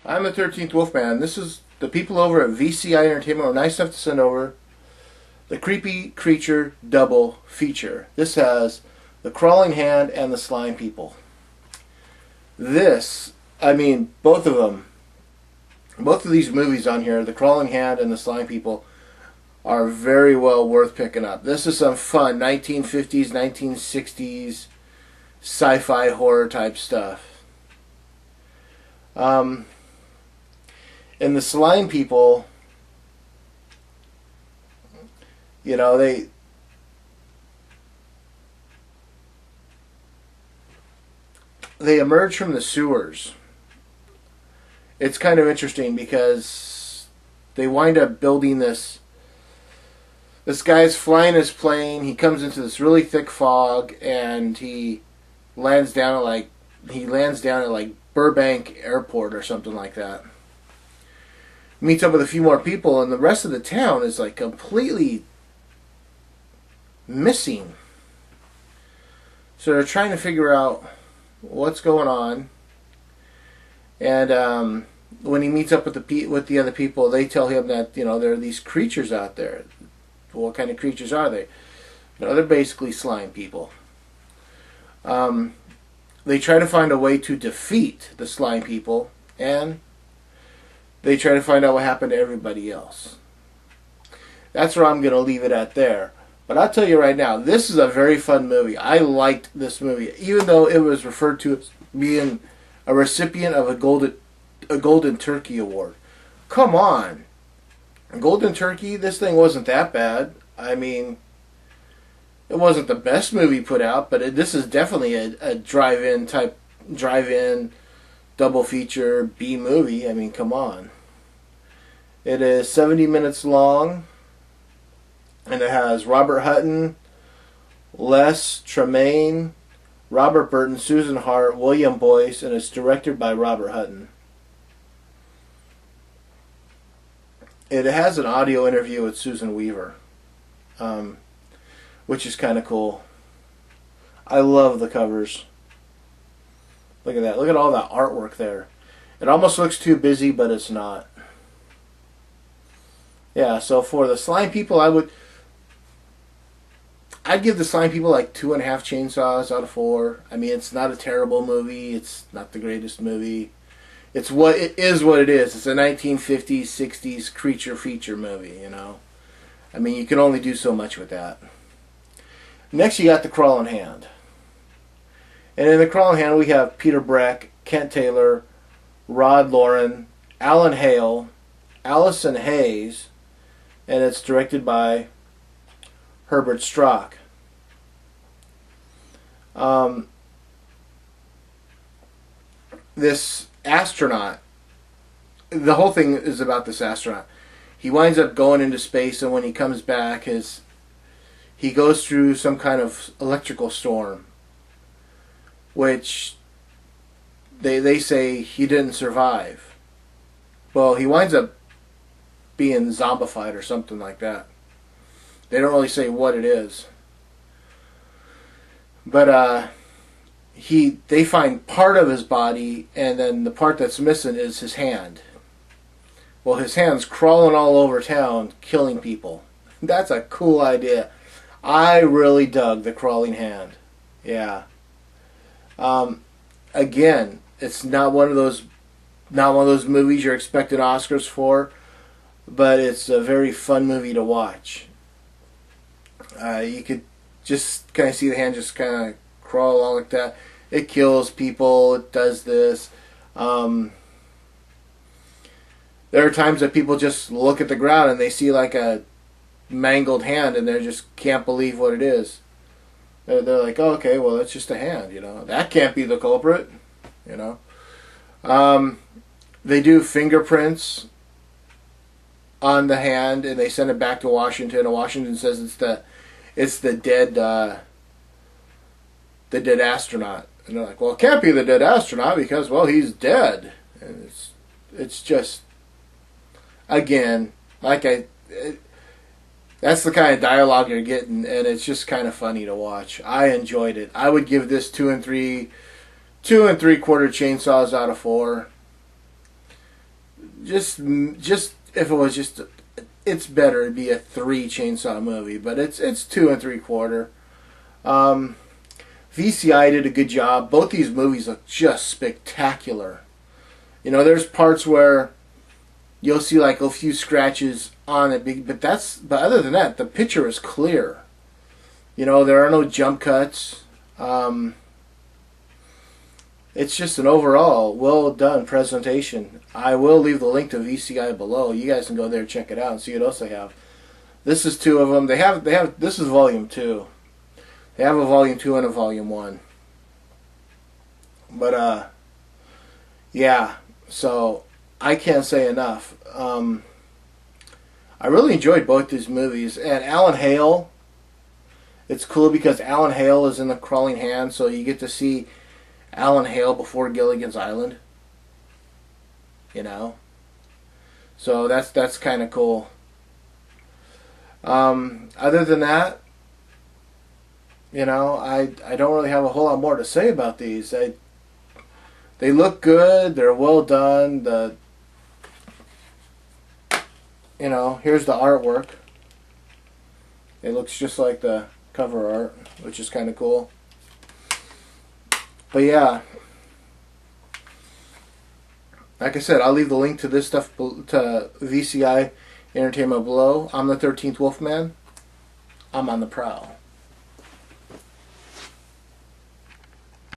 I'm the 13th Wolfman. This is the people over at VCI Entertainment were nice enough to send over the Creepy Creature double feature. This has the Crawling Hand and the Slime People. Both of them, both of these movies on here, the Crawling Hand and the Slime People, are very well worth picking up. This is some fun 1950s, 1960s sci-fi horror type stuff. In the Slime People, you know, they emerge from the sewers. It's kind of interesting because they wind up building this. This guy's flying his plane. He comes into this really thick fog, and he lands down at like Burbank Airport or something like that. Meets up with a few more people, and the rest of the town is like completely missing. So they're trying to figure out what's going on. And when he meets up with the other people, they tell him that, you know, there are these creatures out there. What kind of creatures are they? You know, they're basically slime people. They try to find a way to defeat the slime people, and they try to find out what happened to everybody else. That's where I'm going to leave it at there. But I'll tell you right now, this is a very fun movie. I liked this movie, even though it was referred to as being a recipient of a Golden Turkey Award. Come on. Golden Turkey, this thing wasn't that bad. I mean, it wasn't the best movie put out, but this is definitely a drive-in double feature B movie. I mean, come on. It is 70 minutes long, and it has Robert Hutton, Les Tremayne, Robert Burton, Susan Hart, William Boyce, and it's directed by Robert Hutton. It has an audio interview with Susan Weaver, which is kind of cool. I love the covers. Look at that. Look at all that artwork there. It almost looks too busy, but it's not. Yeah, so for the Slime People, I'd give the Slime People like 2.5 chainsaws out of 4. I mean, it's not a terrible movie. It's not the greatest movie. It is what it is. It's a 1950s, 60s creature feature movie, you know. I mean, you can only do so much with that. Next, you got the Crawling Hand. And in the Crawling Hand, we have Peter Breck, Kent Taylor, Rod Lauren, Alan Hale, Allison Hayes, and it's directed by Herbert Strock. This astronaut, the whole thing is about this astronaut. He winds up going into space, and when he comes back, he goes through some kind of electrical storm, which they say he didn't survive. Well, he winds up being zombified or something like that. They don't really say what it is. But they find part of his body, and then the part that's missing is his hand. Well, his hand's crawling all over town, killing people. That's a cool idea. I really dug the Crawling Hand. Yeah. Again, it's not one of those movies you're expecting Oscars for, but it's a very fun movie to watch. You could just kind of see the hand just kind of crawl along like that. It kills people. It does this. There are times that people just look at the ground and they see like a mangled hand, and they just can't believe what it is. They're like, oh, okay, well, it's just a hand, you know. That can't be the culprit, you know. They do fingerprints on the hand, and they send it back to Washington, and Washington says it's the dead astronaut. And they're like, well, it can't be the dead astronaut because, well, he's dead. And it's just, again, that's the kind of dialogue you're getting, and it's just kind of funny to watch. I enjoyed it. I would give this 2 3/4 chainsaws out of 4. just if it was just, it's better. It'd be a 3 chainsaw movie, but it's 2 3/4. VCI did a good job. Both these movies look just spectacular. You know, there's parts where you'll see like a few scratches on it, but other than that, the picture is clear. You know, there are no jump cuts. It's just an overall well done presentation. I will leave the link to VCI below. You guys can go there and check it out and see what else they have. This is 2 of them. They have this is volume 2. They have a volume 2 and a volume 1. But yeah, so I can't say enough. I really enjoyed both these movies, and Alan Hale. It's cool because Alan Hale is in The Crawling Hand, so you get to see Alan Hale before Gilligan's Island. You know, so that's kind of cool. Other than that, you know, I don't really have a whole lot more to say about these. They look good. They're well done. You know, here's the artwork. It looks just like the cover art, which is kind of cool. But yeah, like I said, I'll leave the link to this stuff, to VCI Entertainment below. I'm the 13th Wolfman. I'm on the prowl.